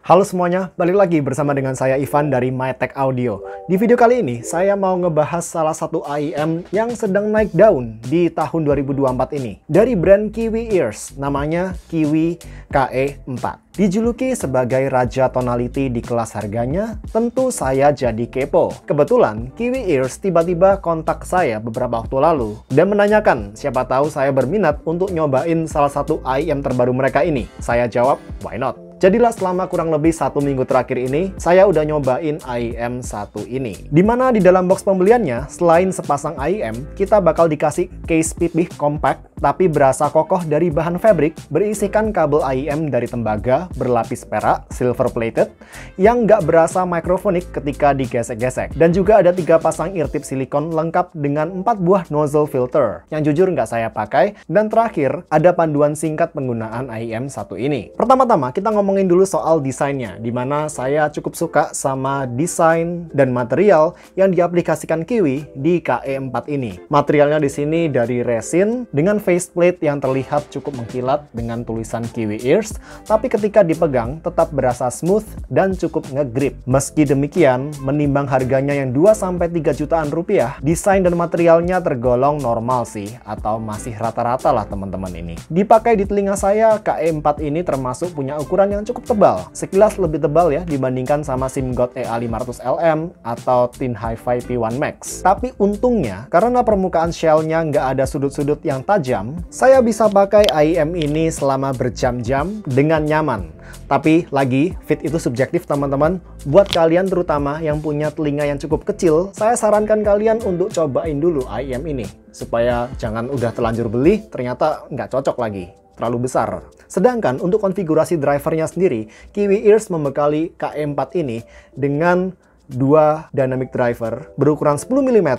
Halo semuanya, balik lagi bersama dengan saya Ivan dari MyTech Audio. Di video kali ini, saya mau ngebahas salah satu AIM yang sedang naik daun di tahun 2024 ini. Dari brand Kiwi Ears, namanya Kiwi KE4. Dijuluki sebagai raja tonality di kelas harganya, tentu saya jadi kepo. Kebetulan, Kiwi Ears tiba-tiba kontak saya beberapa waktu lalu dan menanyakan siapa tahu saya berminat untuk nyobain salah satu AIM terbaru mereka ini. Saya jawab, why not? Jadilah selama kurang lebih 1 minggu terakhir ini, saya udah nyobain AIM1 ini. Dimana di dalam box pembeliannya, selain sepasang AIM, kita bakal dikasih case pipih compact, tapi berasa kokoh dari bahan fabric, berisikan kabel AIM dari tembaga, berlapis perak, silver plated, yang nggak berasa mikrofonik ketika digesek-gesek. Dan juga ada 3 pasang ear tip silikon lengkap dengan 4 buah nozzle filter, yang jujur nggak saya pakai. Dan terakhir, ada panduan singkat penggunaan AIM1 ini. Pertama-tama, kita ngomongin dulu soal desainnya, dimana saya cukup suka sama desain dan material yang diaplikasikan Kiwi di KE4 ini. Materialnya di sini dari resin dengan faceplate yang terlihat cukup mengkilat dengan tulisan Kiwi Ears, tapi ketika dipegang tetap berasa smooth dan cukup ngegrip. Meski demikian, menimbang harganya yang 2-3 jutaan rupiah, desain dan materialnya tergolong normal sih, atau masih rata-rata lah teman-teman ini. Dipakai di telinga saya, KE4 ini termasuk punya ukuran yang cukup tebal, sekilas lebih tebal ya dibandingkan sama SIMGOT EA500LM atau Tin Hi-Fi P1 Max. Tapi untungnya, karena permukaan shell-nya nggak ada sudut-sudut yang tajam, saya bisa pakai AIM ini selama berjam-jam dengan nyaman. Tapi lagi, fit itu subjektif teman-teman. Buat kalian terutama yang punya telinga yang cukup kecil, saya sarankan kalian untuk cobain dulu AIM ini, supaya jangan udah terlanjur beli, ternyata nggak cocok lagi, terlalu besar. Sedangkan untuk konfigurasi drivernya sendiri, Kiwi Ears membekali KE4 ini dengan 2 dynamic driver berukuran 10 mm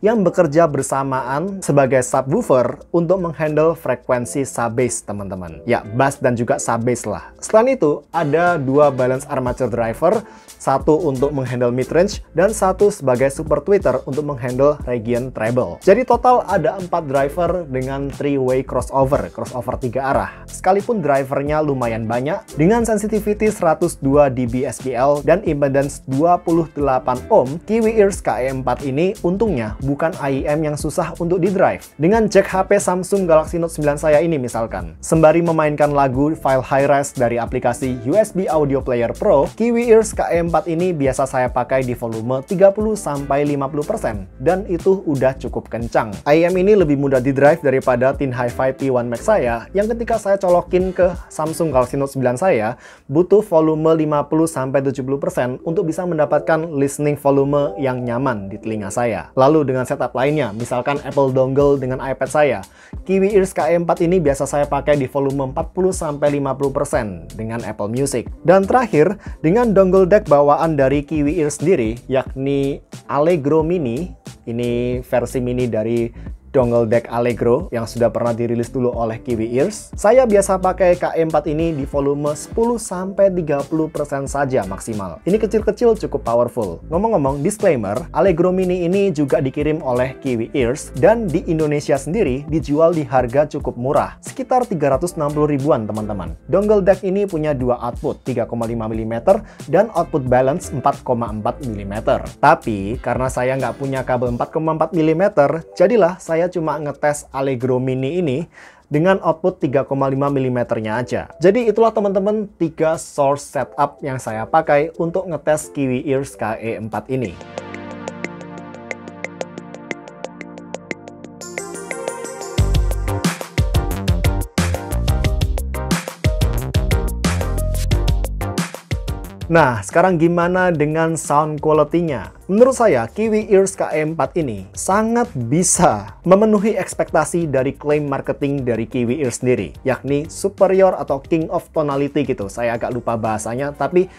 yang bekerja bersamaan sebagai subwoofer untuk menghandle frekuensi sub-bass teman-teman. Ya, bass dan juga sub-bass lah. Selain itu, ada 2 balance armature driver, satu untuk menghandle mid-range dan satu sebagai super tweeter untuk menghandle region treble. Jadi total ada 4 driver dengan 3-way crossover 3 arah. Sekalipun drivernya lumayan banyak, dengan sensitivity 102 dB SPL dan impedance 28 ohm, Kiwi Ears KE4 ini untungnya bukan AIM yang susah untuk di-drive. Dengan jack HP Samsung Galaxy Note 9 saya ini misalkan, sembari memainkan lagu file high-res dari aplikasi USB Audio Player Pro, Kiwi Ears KE4 ini biasa saya pakai di volume 30-50%, dan itu udah cukup kencang. AIM ini lebih mudah di-drive daripada Tin Hi-Fi P1 Max saya, yang ketika saya colokin ke Samsung Galaxy Note 9 saya, butuh volume 50-70% untuk bisa mendapatkan listening volume yang nyaman di telinga saya. Lalu dengan setup lainnya, misalkan Apple dongle dengan iPad saya, Kiwi Ears KE4 ini biasa saya pakai di volume 40-50% dengan Apple Music. Dan terakhir, dengan dongle deck bawaan dari Kiwi Ears sendiri, yakni Allegro Mini. Ini versi mini dari dongle deck Allegro yang sudah pernah dirilis dulu oleh Kiwi Ears. Saya biasa pakai KE4 ini di volume 10-30% saja maksimal. Ini kecil-kecil cukup powerful. Ngomong-ngomong, disclaimer, Allegro Mini ini juga dikirim oleh Kiwi Ears dan di Indonesia sendiri dijual di harga cukup murah, sekitar 360 ribuan teman-teman. Dongle deck ini punya 2 output, 3,5 mm dan output balance 4,4 mm. Tapi karena saya nggak punya kabel 4,4 mm, jadilah saya cuma ngetes Allegro Mini ini dengan output 3,5 mm-nya aja. Jadi itulah teman-teman 3 source setup yang saya pakai untuk ngetes Kiwi Ears KE4 ini. Nah, sekarang gimana dengan sound quality-nya? Menurut saya, Kiwi Ears KE4 ini sangat bisa memenuhi ekspektasi dari klaim marketing dari Kiwi Ears sendiri, yakni superior atau king of tonality gitu. Saya agak lupa bahasanya, tapi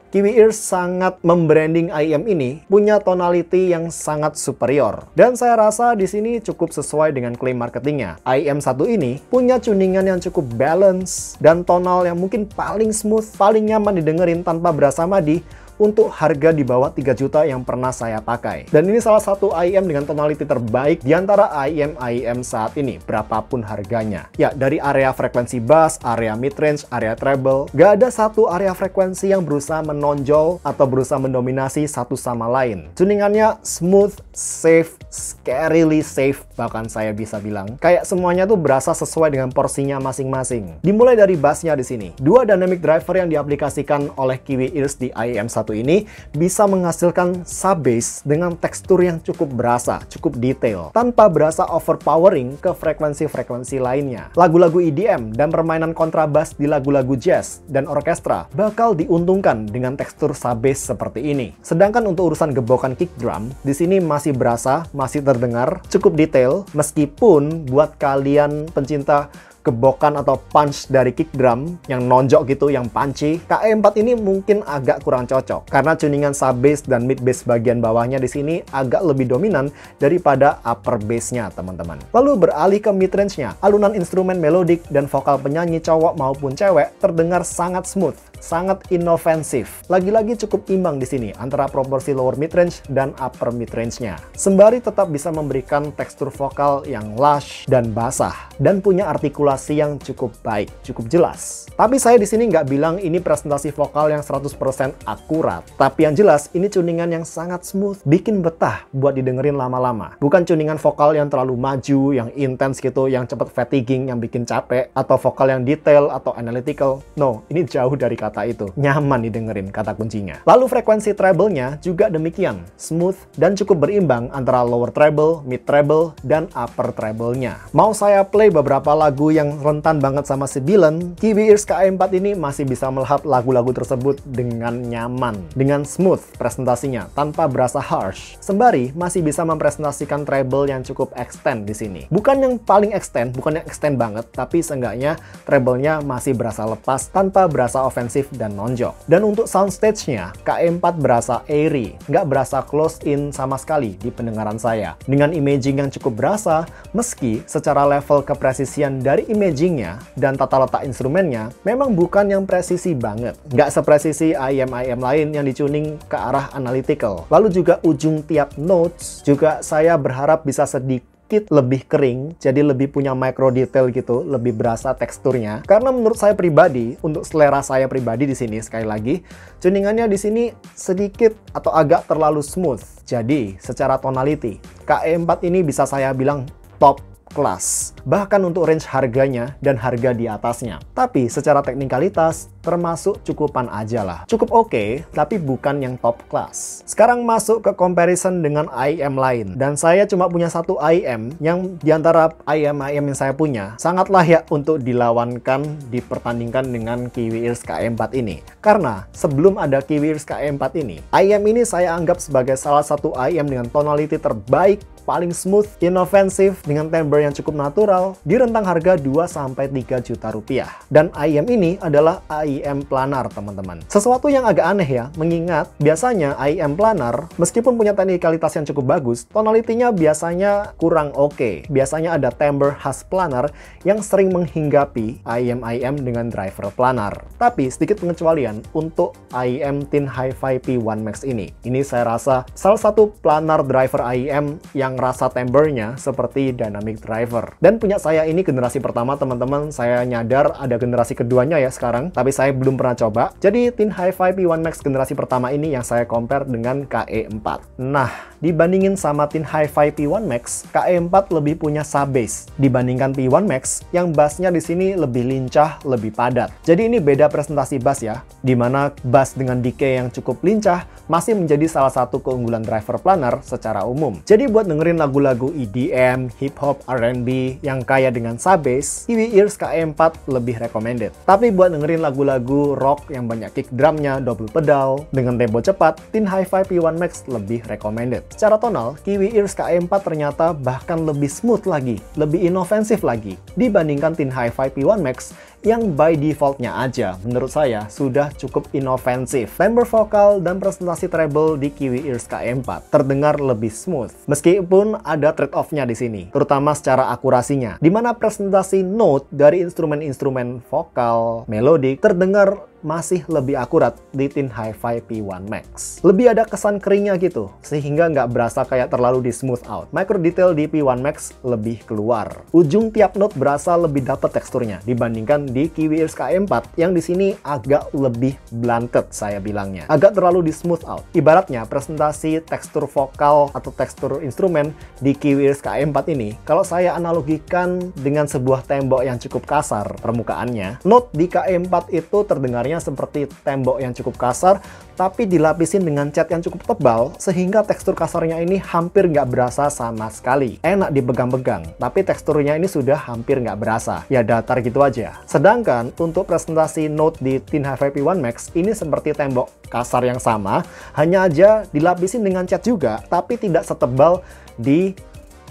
Kiwi Ears sangat membranding AIM ini punya tonality yang sangat superior. Dan saya rasa di sini cukup sesuai dengan klaim marketingnya. AIM1 ini punya tuningan yang cukup balance dan tonal yang mungkin paling smooth, paling nyaman didengerin tanpa berasa madi, untuk harga di bawah 3 juta yang pernah saya pakai. Dan ini salah satu IEM dengan tonality terbaik di antara IEM saat ini, berapapun harganya. Ya, dari area frekuensi bass, area mid-range, area treble, gak ada satu area frekuensi yang berusaha menonjol atau berusaha mendominasi satu sama lain. Tuningannya smooth, safe, scarily safe, bahkan saya bisa bilang. Kayak semuanya tuh berasa sesuai dengan porsinya masing-masing. Dimulai dari bassnya di sini. Dua dynamic driver yang diaplikasikan oleh Kiwi Ears di IEM1 ini bisa menghasilkan sub bass dengan tekstur yang cukup berasa, cukup detail, tanpa berasa overpowering ke frekuensi-frekuensi lainnya. Lagu-lagu EDM dan permainan kontrabas di lagu-lagu jazz dan orkestra bakal diuntungkan dengan tekstur sub bass seperti ini. Sedangkan untuk urusan gebokan kick drum, di sini masih berasa, masih terdengar, cukup detail, meskipun buat kalian pencinta gebokan atau punch dari kick drum yang nonjok gitu, yang punchy, KE4 ini mungkin agak kurang cocok karena tuningan sub bass dan mid bass bagian bawahnya di sini agak lebih dominan daripada upper bass-nya, teman-teman. Lalu beralih ke mid range-nya, alunan instrumen melodik dan vokal penyanyi cowok maupun cewek terdengar sangat smooth, sangat inofensif. Lagi-lagi cukup imbang di sini antara proporsi lower mid range dan upper mid range-nya. Sembari tetap bisa memberikan tekstur vokal yang lush dan basah dan punya artikulasi yang cukup baik, cukup jelas. Tapi saya di sini nggak bilang ini presentasi vokal yang 100% akurat. Tapi yang jelas ini tuningan yang sangat smooth, bikin betah buat didengerin lama-lama. Bukan tuningan vokal yang terlalu maju, yang intens gitu, yang cepet fatiguing, yang bikin capek, atau vokal yang detail atau analytical. No, ini jauh dari kata itu. Nyaman didengerin kata kuncinya. Lalu frekuensi treble-nya juga demikian, smooth dan cukup berimbang antara lower treble, mid treble, dan upper treble-nya. Mau saya play beberapa lagu yang rentan banget sama sibilan, Kiwi Ears KE4 ini masih bisa melahap lagu-lagu tersebut dengan nyaman, dengan smooth presentasinya, tanpa berasa harsh. Sembari masih bisa mempresentasikan treble yang cukup extend di sini. Bukan yang paling extend, bukan yang extend banget, tapi seenggaknya treble-nya masih berasa lepas, tanpa berasa ofensif dan nonjok. Dan untuk soundstage-nya, KE4 berasa airy, nggak berasa close in sama sekali di pendengaran saya. Dengan imaging yang cukup berasa, meski secara level kepresisian dari imagingnya dan tata letak instrumennya memang bukan yang presisi banget. Nggak sepresisi IEM lain yang dituning ke arah analytical. Lalu juga ujung tiap notes juga saya berharap bisa sedikit lebih kering, jadi lebih punya micro detail gitu, lebih berasa teksturnya. Karena menurut saya pribadi, untuk selera saya pribadi di sini sekali lagi, tuningannya di sini sedikit atau agak terlalu smooth. Jadi, secara tonality, KE4 ini bisa saya bilang top kelas, bahkan untuk range harganya dan harga di atasnya. Tapi secara teknikalitas termasuk cukupan aja lah. Cukup oke, tapi bukan yang top kelas. Sekarang masuk ke comparison dengan IEM lain. Dan saya cuma punya satu IEM yang diantara IEM yang saya punya sangat layak untuk dilawankan, dipertandingkan dengan Kiwi Ears KE4 ini. Karena sebelum ada Kiwi Ears KE4 ini, IEM ini saya anggap sebagai salah satu IEM dengan tonality terbaik, paling smooth, inovatif, dengan timbre yang cukup natural, di rentang harga 2-3 juta rupiah. Dan IEM ini adalah IEM planar, teman-teman. Sesuatu yang agak aneh ya, mengingat biasanya IEM planar, meskipun punya teknikalitas yang cukup bagus, tonalitinya biasanya kurang oke. Biasanya ada timbre khas planar yang sering menghinggapi IEM dengan driver planar. Tapi sedikit pengecualian untuk IEM Tin Hi-Fi P1 Max ini. Ini saya rasa salah satu planar driver IEM yang rasa timbre-nya seperti dynamic driver. Dan punya saya ini generasi pertama, teman-teman. Saya nyadar ada generasi keduanya ya sekarang, tapi saya belum pernah coba. Jadi Tin Hi-Fi P1 Max generasi pertama ini yang saya compare dengan KE4. Nah, dibandingin sama Tin Hi-Fi P1 Max, KE4 lebih punya sub bass dibandingkan P1 Max yang bassnya di sini lebih lincah, lebih padat. Jadi ini beda presentasi bass ya, dimana bass dengan decay yang cukup lincah masih menjadi salah satu keunggulan driver planar secara umum. Jadi buat dengerin lagu-lagu EDM, hip-hop, R&B yang kaya dengan sub bass, Kiwi Ears KE4 lebih recommended. Tapi buat dengerin lagu-lagu rock yang banyak kick drumnya, double pedal, dengan tempo cepat, Tin Hi-Fi P1 Max lebih recommended. Secara tonal, Kiwi Ears KE4 ternyata bahkan lebih smooth lagi, lebih inofensif lagi, dibandingkan Tin Hi-Fi P1 Max yang by defaultnya aja menurut saya sudah cukup inofensif. Timbre vokal dan presentasi treble di Kiwi Ears KE4 terdengar lebih smooth, meskipun ada trade-off-nya di sini, terutama secara akurasinya, di mana presentasi note dari instrumen-instrumen vokal melodik terdengar masih lebih akurat di Tin Hi-Fi P1 Max. Lebih ada kesan keringnya gitu, sehingga nggak berasa kayak terlalu di smooth out. Micro detail di P1 Max lebih keluar. Ujung tiap note berasa lebih dapat teksturnya dibandingkan di Kiwi Ears KE4 yang di sini agak lebih blunted saya bilangnya. Agak terlalu di smooth out. Ibaratnya presentasi tekstur vokal atau tekstur instrumen di Kiwi Ears KE4 ini, kalau saya analogikan dengan sebuah tembok yang cukup kasar permukaannya, note di KE4 itu terdengarnya seperti tembok yang cukup kasar, tapi dilapisin dengan cat yang cukup tebal, sehingga tekstur kasarnya ini hampir nggak berasa sama sekali. Enak dipegang-pegang, tapi teksturnya ini sudah hampir nggak berasa. Ya datar gitu aja. Sedangkan untuk presentasi note di Tin Hi-Fi P1 Max, ini seperti tembok kasar yang sama, hanya aja dilapisin dengan cat juga, tapi tidak setebal di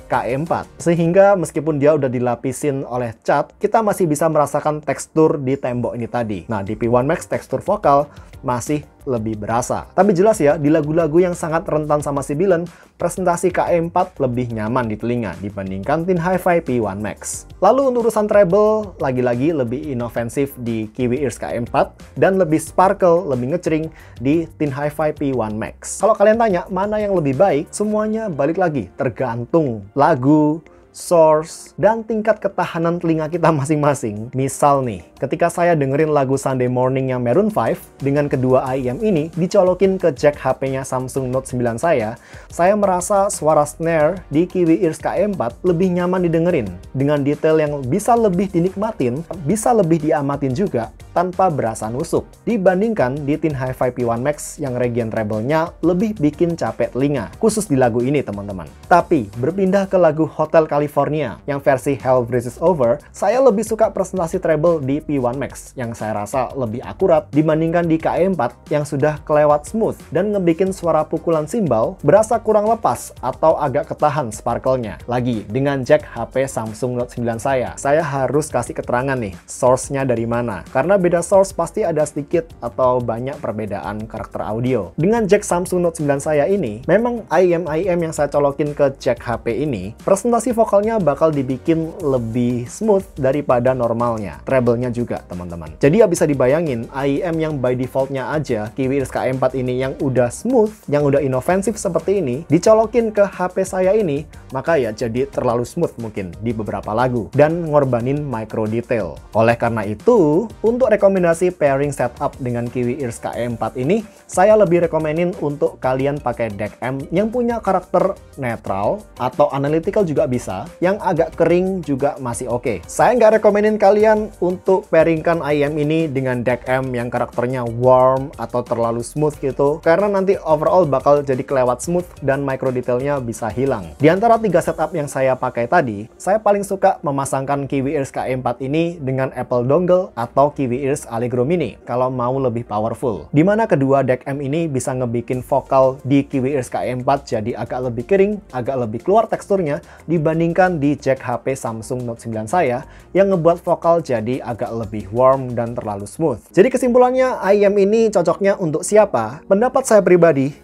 KE4. Sehingga meskipun dia udah dilapisin oleh cat, kita masih bisa merasakan tekstur di tembok ini tadi. Nah, di P1 Max tekstur vokal masih lebih berasa. Tapi jelas ya, di lagu-lagu yang sangat rentan sama sibilan, presentasi KE4 lebih nyaman di telinga dibandingkan Tin Hi-Fi P1 Max. Lalu untuk urusan treble, lagi-lagi lebih inofensif di Kiwi Ears KE4 dan lebih sparkle, lebih ngecering di Tin Hi-Fi P1 Max. Kalau kalian tanya mana yang lebih baik, semuanya balik lagi tergantung lagu, source, dan tingkat ketahanan telinga kita masing-masing. Misal nih, ketika saya dengerin lagu Sunday Morning yang Maroon 5 dengan kedua IEM ini dicolokin ke jack HP-nya Samsung Note 9 saya merasa suara snare di Kiwi Ears KE4 lebih nyaman didengerin dengan detail yang bisa lebih dinikmatin, bisa lebih diamatin juga tanpa berasa nusuk dibandingkan di Tin Hi-Fi P1 Max yang region treble-nya lebih bikin capek telinga, khusus di lagu ini teman-teman. Tapi berpindah ke lagu Hotel California yang versi Hell Freezes Over, saya lebih suka presentasi treble di P1 Max yang saya rasa lebih akurat dibandingkan di KE4 yang sudah kelewat smooth dan ngebikin suara pukulan simbal berasa kurang lepas atau agak ketahan sparkle-nya. Lagi, dengan jack HP Samsung Note 9 saya harus kasih keterangan nih, source-nya dari mana. Karena beda source pasti ada sedikit atau banyak perbedaan karakter audio. Dengan jack Samsung Note 9 saya ini, memang IEM yang saya colokin ke jack HP ini, presentasi vokalnya bakal dibikin lebih smooth daripada normalnya. Treble-nya juga, teman-teman. Jadi ya bisa dibayangin, IEM yang by default-nya aja, Kiwi Ears KE4 ini yang udah smooth, yang udah inofensif seperti ini, dicolokin ke HP saya ini, maka ya jadi terlalu smooth mungkin di beberapa lagu, dan ngorbanin micro detail. Oleh karena itu, untuk rekomendasi pairing setup dengan Kiwi Ears KE4 ini, saya lebih rekomenin untuk kalian pakai DEC-M yang punya karakter netral, atau analytical juga bisa, yang agak kering juga masih oke. Saya nggak rekomenin kalian untuk pairingkan IEM ini dengan DEC-M yang karakternya warm atau terlalu smooth gitu, karena nanti overall bakal jadi kelewat smooth dan micro detailnya bisa hilang. Di antara 3 setup yang saya pakai tadi, saya paling suka memasangkan Kiwi Ears KE4 ini dengan Apple Dongle atau Kiwi Ears Allegro Mini kalau mau lebih powerful. Dimana kedua DEC-M ini bisa ngebikin vokal di Kiwi Ears KE4 jadi agak lebih kering, agak lebih keluar teksturnya dibandingkan di jack HP Samsung Note 9 saya yang ngebuat vokal jadi agak lebih warm dan terlalu smooth. Jadi kesimpulannya, IEM ini cocoknya untuk siapa? Pendapat saya pribadi,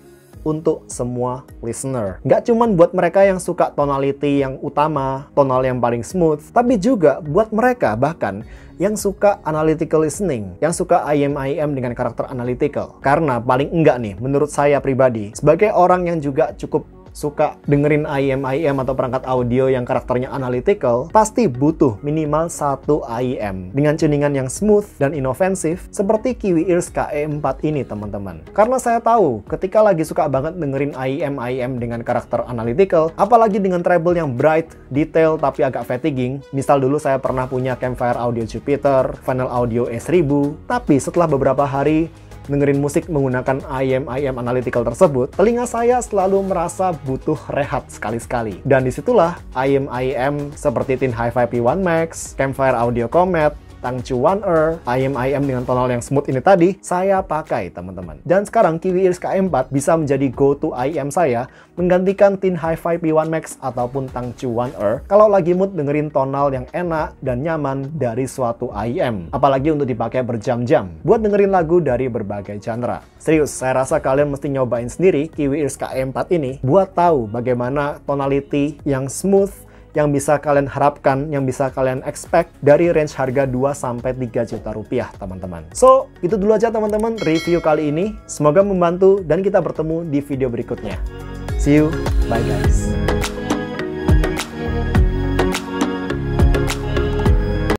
untuk semua listener. Nggak cuman buat mereka yang suka tonality yang utama, tonal yang paling smooth, tapi juga buat mereka bahkan yang suka analytical listening, yang suka IEM dengan karakter analytical. Karena paling enggak nih, menurut saya pribadi, sebagai orang yang juga cukup suka dengerin IEM atau perangkat audio yang karakternya analytical, pasti butuh minimal 1 IEM dengan tuningan yang smooth dan inofensif seperti Kiwi Ears KE4 ini, teman-teman. Karena saya tahu ketika lagi suka banget dengerin IEM dengan karakter analytical, apalagi dengan treble yang bright, detail tapi agak fatiguing. Misal dulu saya pernah punya Campfire Audio Jupiter, Final Audio E1000, tapi setelah beberapa hari dengerin musik menggunakan IEM analytical tersebut, telinga saya selalu merasa butuh rehat sekali-sekali. Dan disitulah IEM seperti Tin Hi-Fi P1 Max, Campfire Audio Comet, Tangchu One-Er, IEM dengan tonal yang smooth ini tadi, saya pakai, teman-teman. Dan sekarang Kiwi Ears KE4 bisa menjadi go-to IEM saya, menggantikan Tin Hi-Fi P1 Max ataupun Tangchu One-Er kalau lagi mood dengerin tonal yang enak dan nyaman dari suatu IEM. Apalagi untuk dipakai berjam-jam, buat dengerin lagu dari berbagai genre. Serius, saya rasa kalian mesti nyobain sendiri Kiwi Ears KE4 ini, buat tahu bagaimana tonality yang smooth, yang bisa kalian harapkan, yang bisa kalian expect dari range harga 2-3 juta rupiah, teman-teman. So, itu dulu aja teman-teman review kali ini. Semoga membantu dan kita bertemu di video berikutnya. See you, bye guys.